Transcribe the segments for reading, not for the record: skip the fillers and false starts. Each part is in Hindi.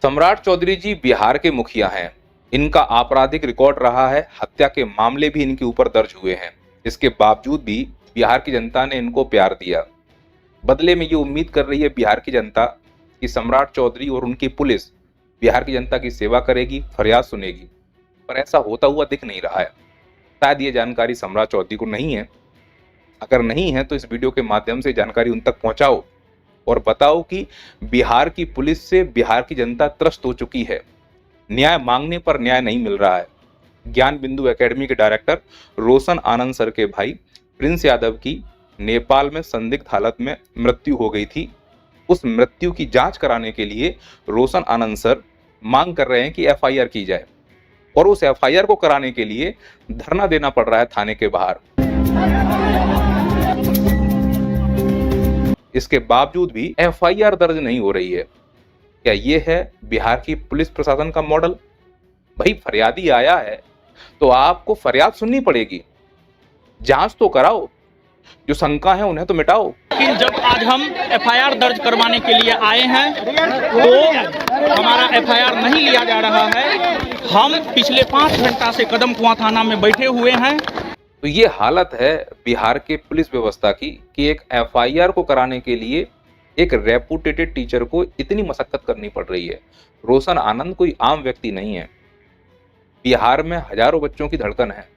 सम्राट चौधरी जी बिहार के मुखिया हैं। इनका आपराधिक रिकॉर्ड रहा है, हत्या के मामले भी इनके ऊपर दर्ज हुए हैं। इसके बावजूद भी बिहार की जनता ने इनको प्यार दिया। बदले में ये उम्मीद कर रही है बिहार की जनता कि सम्राट चौधरी और उनकी पुलिस बिहार की जनता की सेवा करेगी, फरियाद सुनेगी, पर ऐसा होता हुआ दिख नहीं रहा है। शायद ये जानकारी सम्राट चौधरी को नहीं है। अगर नहीं है तो इस वीडियो के माध्यम से जानकारी उन तक पहुंचाओ और बताओ कि बिहार की पुलिस से बिहार की जनता त्रस्त हो चुकी है। न्याय मांगने पर न्याय नहीं मिल रहा है। ज्ञान बिंदु एकेडमी के डायरेक्टर रोशन आनंद सर के भाई प्रिंस यादव की नेपाल में संदिग्ध हालत में मृत्यु हो गई थी। उस मृत्यु की जांच कराने के लिए रोशन आनंद सर मांग कर रहे हैं कि एफआईआर की जाए और उस एफआईआर को कराने के लिए धरना देना पड़ रहा है थाने के बाहर। इसके बावजूद भी एफआईआर दर्ज नहीं हो रही है। क्या ये है बिहार की पुलिस प्रशासन का मॉडल? भाई फरियादी आया है तो आपको फरियाद सुननी पड़ेगी, जांच तो कराओ, जो शंका है उन्हें तो मिटाओ। लेकिन जब आज हम एफआईआर दर्ज करवाने के लिए आए हैं तो हमारा एफआईआर नहीं लिया जा रहा है। हम पिछले 5 घंटा से कदम कुआं थाना में बैठे हुए हैं। तो ये हालत है बिहार के पुलिस व्यवस्था की कि एक एफआईआर को कराने के लिए एक रेपुटेटेड टीचर को इतनी मशक्कत करनी पड़ रही है। रोशन आनंद कोई आम व्यक्ति नहीं है। बिहार में हजारों बच्चों की धड़कन है।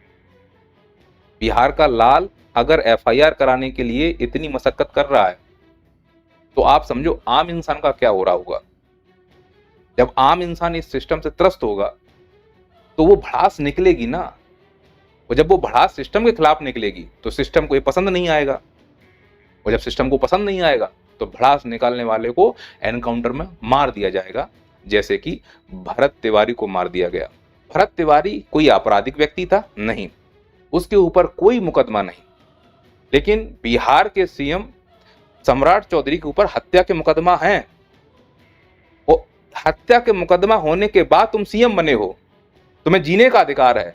बिहार का लाल अगर एफआईआर कराने के लिए इतनी मशक्कत कर रहा है तो आप समझो आम इंसान का क्या हो रहा होगा। जब आम इंसान इस सिस्टम से त्रस्त होगा तो वो भड़ास निकलेगी ना। और जब वो भड़ास सिस्टम के खिलाफ निकलेगी तो सिस्टम को ये पसंद नहीं आएगा, और जब सिस्टम को पसंद नहीं आएगा तो भड़ास निकालने वाले को एनकाउंटर में मार दिया जाएगा, जैसे कि भरत तिवारी को मार दिया गया। भरत तिवारी कोई आपराधिक व्यक्ति था? नहीं, उसके ऊपर कोई मुकदमा नहीं। लेकिन बिहार के सीएम सम्राट चौधरी के ऊपर हत्या के मुकदमा है। और हत्या के मुकदमा होने के बाद तुम सीएम बने हो, तुम्हें जीने का अधिकार है,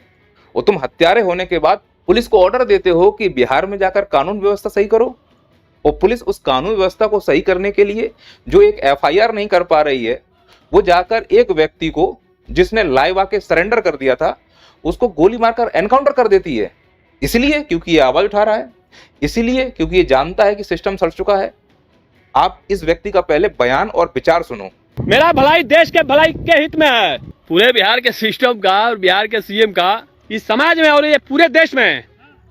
और तुम हत्यारे होने के बाद पुलिस को ऑर्डर देते हो कि बिहार में जाकर कानून व्यवस्था सही करो। और पुलिस उस कानून व्यवस्था को सही करने के लिए जो एक एफआईआर नहीं कर पा रही है, वो जाकर एक व्यक्ति को जिसने लाइव आके सरेंडर कर दिया था उसको गोली मारकर एनकाउंटर कर देती है। इसलिए क्योंकि ये आवाज उठा रहा है, इसीलिए क्योंकि ये जानता है कि सिस्टम सड़ चुका है। आप इस व्यक्ति का पहले बयान और विचार सुनो। मेरा भलाई देश के भलाई के हित में है। पूरे बिहार के सिस्टम का और बिहार के सीएम का इस समाज में और ये पूरे देश में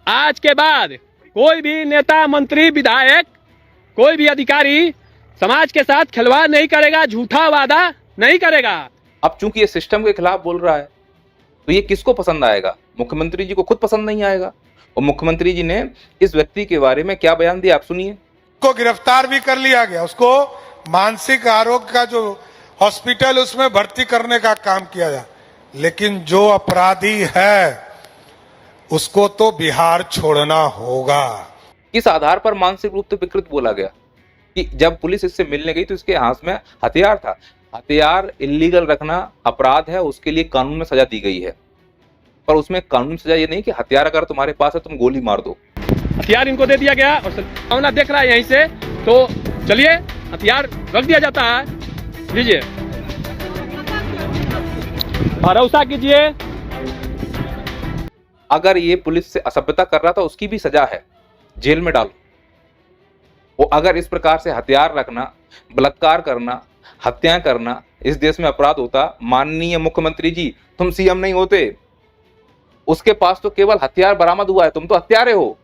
आज के बाद कोई भी नेता, मंत्री, विधायक, कोई भी अधिकारी समाज के साथ खिलवाड़ नहीं करेगा, झूठा वादा नहीं करेगा। अब चूंकि ये सिस्टम के खिलाफ बोल रहा है तो ये किसको पसंद आएगा? मुख्यमंत्री जी को खुद पसंद नहीं आएगा। और मुख्यमंत्री जी ने इस व्यक्ति के बारे में क्या बयान दिया, आप सुनिए। को गिरफ्तार भी कर लिया गया, उसको मानसिक आरोग्य का जो हॉस्पिटल उसमें भर्ती करने का काम किया जाए, लेकिन जो अपराधी है उसको तो बिहार छोड़ना होगा। किस आधार पर मानसिक रूप से विकृत बोला गया? कि जब पुलिस इससे मिलने गई तो इसके हाथ में हथियार था। हथियार इलीगल रखना अपराध है, उसके लिए कानून में सजा दी गई है, पर उसमें कानून में सजा ये नहीं कि हथियार अगर तुम्हारे पास है तुम गोली मार दो। हथियार इनको दे दिया गया और सामना देख रहा है यहीं से, तो चलिए हथियार रख दिया जाता है। लीजिए, भरोसा कीजिए। अगर ये पुलिस से असभ्यता कर रहा था उसकी भी सजा है, जेल में डालो। वो अगर इस प्रकार से हथियार रखना, बलात्कार करना, हत्या करना इस देश में अपराध होता, माननीय मुख्यमंत्री जी तुम सीएम नहीं होते। उसके पास तो केवल हथियार बरामद हुआ है, तुम तो हत्यारे हो।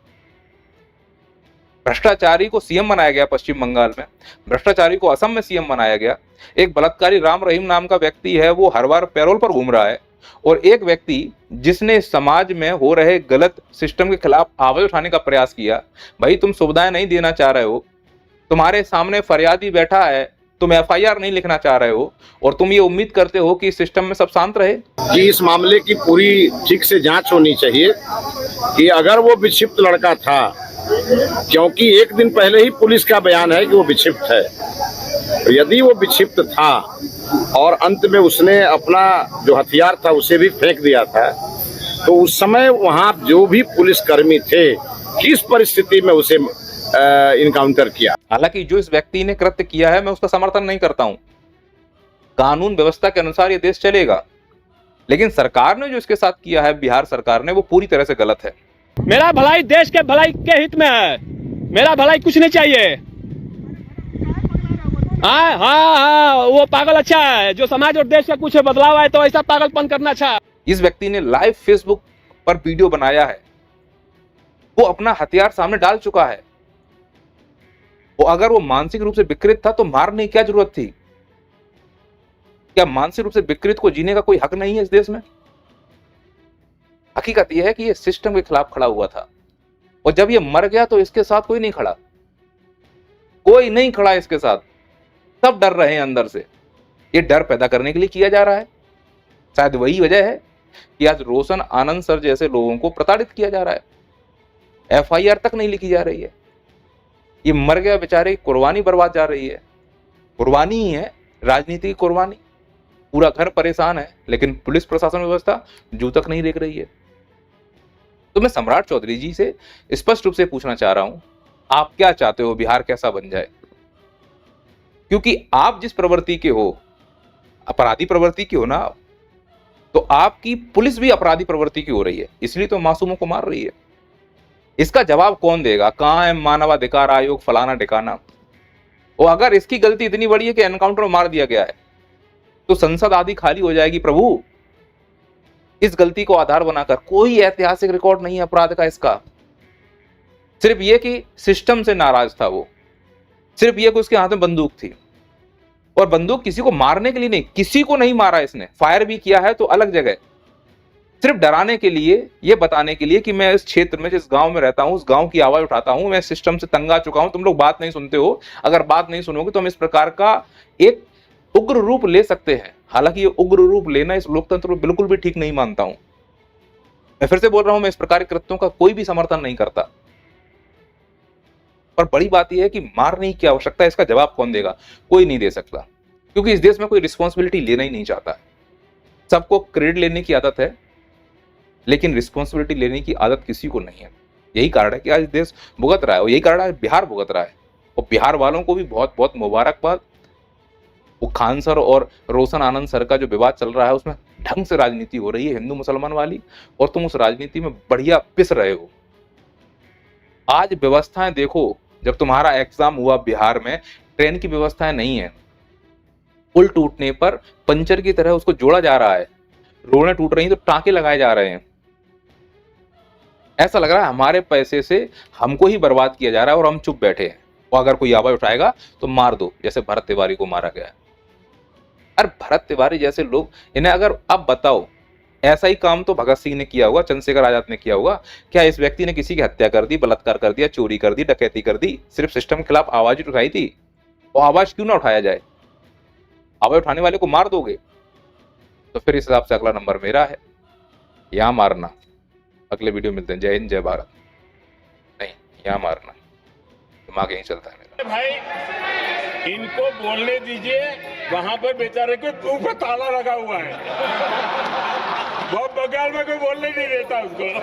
भ्रष्टाचारी को सीएम बनाया गया पश्चिम बंगाल में, भ्रष्टाचारी को असम में सीएम बनाया गया। एक बलात्कारी राम रहीम नाम का व्यक्ति है, वो हर बार पैरोल पर घूम रहा है। और एक व्यक्ति जिसने समाज में हो रहे गलत सिस्टम के खिलाफ आवाज उठाने का प्रयास किया। भाई तुम सुविधाएं नहीं देना चाह रहे हो, तुम्हारे सामने फरियादी बैठा है, तुम एफआईआर नहीं लिखना चाह रहे हो, और तुम ये उम्मीद करते हो कि सिस्टम में सब शांत रहे। कि इस मामले की पूरी ठीक से जांच होनी चाहिए कि अगर वो विक्षिप्त लड़का था, क्योंकि एक दिन पहले ही पुलिस का बयान है कि वो विक्षिप्त है, तो यदि वो विक्षिप्त था और अंत में उसने अपना जो हथियार था उसे भी फेंक दिया था, तो उस समय वहाँ जो भी पुलिसकर्मी थे किस परिस्थिति में उसे इनकाउंटर किया। हालांकि जो इस व्यक्ति ने कृत्य किया है मैं उसका समर्थन नहीं करता हूं, कानून व्यवस्था के अनुसार ये देश चलेगा। लेकिन सरकार ने जो इसके साथ किया है, बिहार सरकार ने, वो पूरी तरह से गलत है। मेरा भलाई देश के भलाई के हित में है, मेरा भलाई कुछ नहीं चाहिए। हाँ हाँ हाँ, वो पागल अच्छा है, जो समाज और देश का कुछ बदलाव आए तो ऐसा पागलपन करना अच्छा है। इस व्यक्ति ने लाइव फेसबुक पर वीडियो बनाया है, वो अपना हथियार सामने डाल चुका है। वो अगर वो मानसिक रूप से विकृत था तो मारने की क्या जरूरत थी? क्या मानसिक रूप से विकृत को जीने का कोई हक नहीं है इस देश में? हकीकत यह है कि ये सिस्टम के खिलाफ खड़ा हुआ था, और जब ये मर गया तो इसके साथ कोई नहीं खड़ा, कोई नहीं खड़ा इसके साथ। सब डर रहे हैं अंदर से। ये डर पैदा करने के लिए किया जा रहा है। शायद वही वजह है कि आज रोशन आनंद सर जैसे लोगों को प्रताड़ित किया जा रहा है। FIR तक नहीं लिखी जा रही है। ये मर गया बेचारे की कुर्बानी बर्बाद जा रही है। कुर्बानी ही है, राजनीति की कुर्बानी। पूरा घर परेशान है, लेकिन पुलिस प्रशासन व्यवस्था जू तक नहीं देख रही है। तो मैं सम्राट चौधरी जी से स्पष्ट रूप से पूछना चाह रहा हूं, आप क्या चाहते हो, बिहार कैसा बन जाए? क्योंकि आप जिस प्रवृत्ति के हो, अपराधी प्रवृत्ति की हो ना, तो आपकी पुलिस भी अपराधी प्रवृत्ति की हो रही है, इसलिए तो मासूमों को मार रही है। इसका जवाब कौन देगा? कहां है मानवाधिकार आयोग, फलाना ठिकाना? और अगर इसकी गलती इतनी बड़ी है कि एनकाउंटर में मार दिया गया है, तो संसद आदि खाली हो जाएगी। प्रभु, इस गलती को आधार बनाकर कोई ऐतिहासिक रिकॉर्ड नहीं है अपराध का इसका। सिर्फ यह कि सिस्टम से नाराज था वो, सिर्फ यह कि उसके हाथ में बंदूक थी, और बंदूक किसी को मारने के लिए नहीं, किसी को नहीं मारा इसने। फायर भी किया है तो अलग जगह, सिर्फ डराने के लिए, ये बताने के लिए कि मैं इस क्षेत्र में, जिस गांव में रहता हूं, उस गांव की आवाज उठाता हूं, मैं सिस्टम से तंग आ चुका हूं, तुम लोग बात नहीं सुनते हो। अगर बात नहीं सुनोगे तो हम इस प्रकार का एक उग्र रूप ले सकते हैं। हालांकि ये उग्र रूप लेना इस लोकतंत्र में बिल्कुल भी ठीक नहीं मानता हूं। मैं फिर से बोल रहा हूं, मैं इस प्रकार के कृत्यों का कोई भी समर्थन नहीं करता। पर बड़ी बात यह है कि मारने की आवश्यकता है, इसका जवाब कौन देगा? कोई नहीं दे सकता, क्योंकि इस देश में कोई रिस्पॉन्सिबिलिटी लेना ही नहीं चाहता। सबको क्रेडिट लेने की आदत है, लेकिन रिस्पॉन्सिबिलिटी लेने की आदत किसी को नहीं है। यही कारण है कि आज देश भुगत रहा है, और यही कारण है बिहार भुगत रहा है। और बिहार वालों को भी बहुत बहुत मुबारकबाद। वो खान सर और रोशन आनंद सर का जो विवाद चल रहा है, उसमें ढंग से राजनीति हो रही है, हिंदू मुसलमान वाली, और तुम उस राजनीति में बढ़िया पिस रहे हो। आज व्यवस्थाएं देखो, जब तुम्हारा एग्जाम हुआ बिहार में, ट्रेन की व्यवस्थाएं नहीं है। पुल टूटने पर पंचर की तरह उसको जोड़ा जा रहा है, रोडें टूट रही हैं तो टांके लगाए जा रहे हैं। ऐसा लग रहा है हमारे पैसे से हमको ही बर्बाद किया जा रहा है, और हम चुप बैठे हैं। और अगर कोई आवाज उठाएगा तो मार दो, जैसे भरत तिवारी को मारा गया। अरे भरत तिवारी जैसे लोग, इन्हें अगर अब बताओ, ऐसा ही काम तो भगत सिंह ने किया होगा, चंद्रशेखर आजाद ने किया होगा। क्या इस व्यक्ति ने किसी की हत्या कर दी, बलात्कार कर दिया, चोरी कर दी, डकैती कर दी, सिर्फ सिस्टम के खिलाफ आवाज उठाई थी? वो आवाज क्यों ना उठाया जाए? आवाज उठाने वाले को मार दोगे तो फिर इस हिसाब से अगला नंबर मेरा है, यहां मारना। अगले वीडियो मिलते हैं। जय हिंद, जय भारत। नहीं, यहां मारना, दिमाग यहीं चलता है मेरा। भाई इनको बोलने दीजिए, वहां पर बेचारे के मुंह पे ताला लगा हुआ है। वो बगल में कोई बोलने नहीं देता उसको।